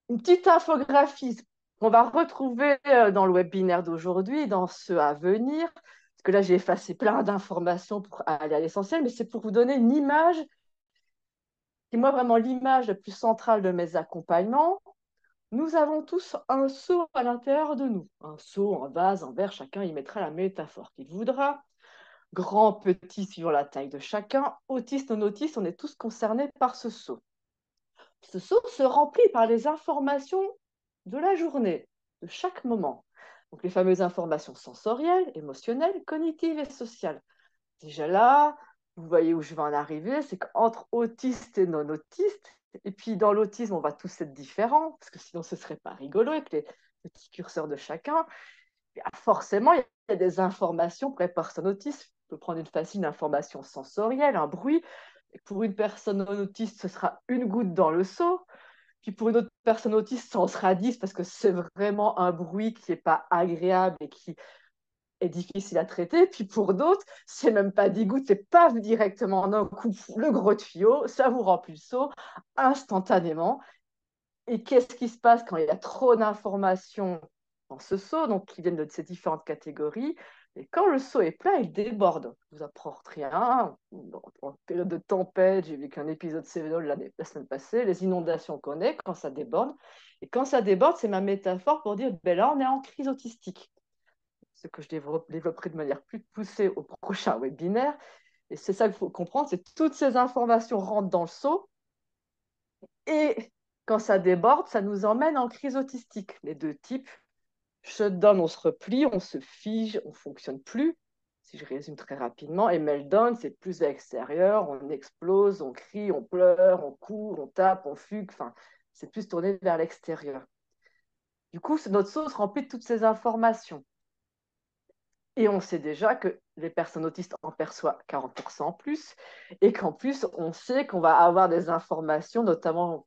une petite infographie qu'on va retrouver dans le webinaire d'aujourd'hui, dans ceux à venir. Parce que là, j'ai effacé plein d'informations pour aller à l'essentiel, mais c'est pour vous donner une image, qui est moi vraiment l'image la plus centrale de mes accompagnements. Nous avons tous un seau à l'intérieur de nous. Un seau, un vase, un verre, chacun y mettra la métaphore qu'il voudra. Grand, petit, suivant la taille de chacun. Autiste, non autiste, on est tous concernés par ce seau. Ce seau se remplit par les informations de la journée, de chaque moment. Donc les fameuses informations sensorielles, émotionnelles, cognitives et sociales. Déjà là, vous voyez où je vais en arriver, c'est qu'entre autistes et non autistes, et puis dans l'autisme, on va tous être différents, parce que sinon ce ne serait pas rigolo avec les petits curseurs de chacun. Forcément, il y a des informations pour les personnes autistes. On peut prendre une facile information sensorielle, un bruit. Et pour une personne non autiste, ce sera une goutte dans le seau. Puis pour une autre personne autiste, ça en sera 10 parce que c'est vraiment un bruit qui n'est pas agréable et qui est difficile à traiter. Puis pour d'autres, c'est même pas 10 gouttes, c'est pas directement d'un coup le gros tuyau, ça vous remplit le seau instantanément. Et qu'est-ce qui se passe quand il y a trop d'informations dans ce seau, donc qui viennent de ces différentes catégories? Et quand le seau est plein, il déborde. Je vous apprends rien. En période de tempête, j'ai vécu un épisode sévère la semaine passée. Les inondations, on connaît quand ça déborde. Et quand ça déborde, c'est ma métaphore pour dire, ben là, on est en crise autistique. Ce que je développerai de manière plus poussée au prochain webinaire. Et c'est ça qu'il faut comprendre, c'est que toutes ces informations rentrent dans le seau et quand ça déborde, ça nous emmène en crise autistique. Les deux types, shutdown, on se replie, on se fige, on ne fonctionne plus, si je résume très rapidement. Et meltdown, c'est plus à l'extérieur, on explose, on crie, on pleure, on court, on tape, on fugue, enfin, c'est plus tourné vers l'extérieur. Du coup, notre sauce remplit de toutes ces informations. Et on sait déjà que les personnes autistes en perçoivent 40% en plus, et qu'en plus, on sait qu'on va avoir des informations, notamment,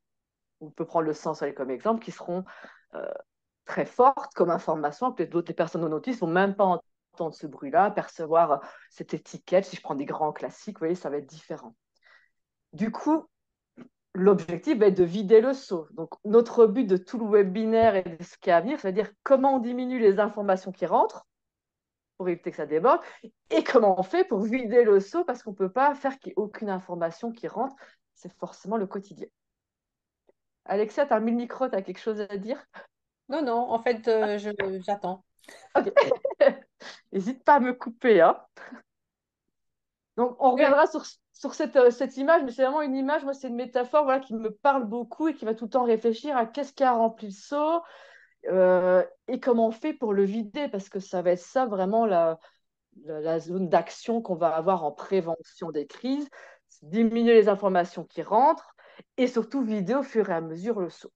on peut prendre le sensoriel comme exemple, qui seront euh, très fortes comme information, que d'autres personnes non autistes ne vont même pas entendre ce bruit-là, percevoir cette étiquette. Si je prends des grands classiques, vous voyez, ça va être différent. Du coup, l'objectif va être de vider le seau. Donc, notre but de tout le webinaire et de ce qui est à venir, c'est-à-dire comment on diminue les informations qui rentrent pour éviter que ça déborde, et comment on fait pour vider le seau, parce qu'on ne peut pas faire qu'il n'y ait aucune information qui rentre. C'est forcément le quotidien. Alexia, tu as mis le micro, tu as quelque chose à dire? Non, non, en fait, j'attends. Ok. N'hésite pas à me couper, hein. Donc, on Ouais. reviendra sur cette image, mais c'est vraiment une image, moi, c'est une métaphore voilà, qui me parle beaucoup et qui va tout le temps réfléchir à qu'est-ce qui a rempli le seau et comment on fait pour le vider, parce que ça va être ça vraiment la zone d'action qu'on va avoir en prévention des crises, diminuer les informations qui rentrent et surtout vider au fur et à mesure le seau.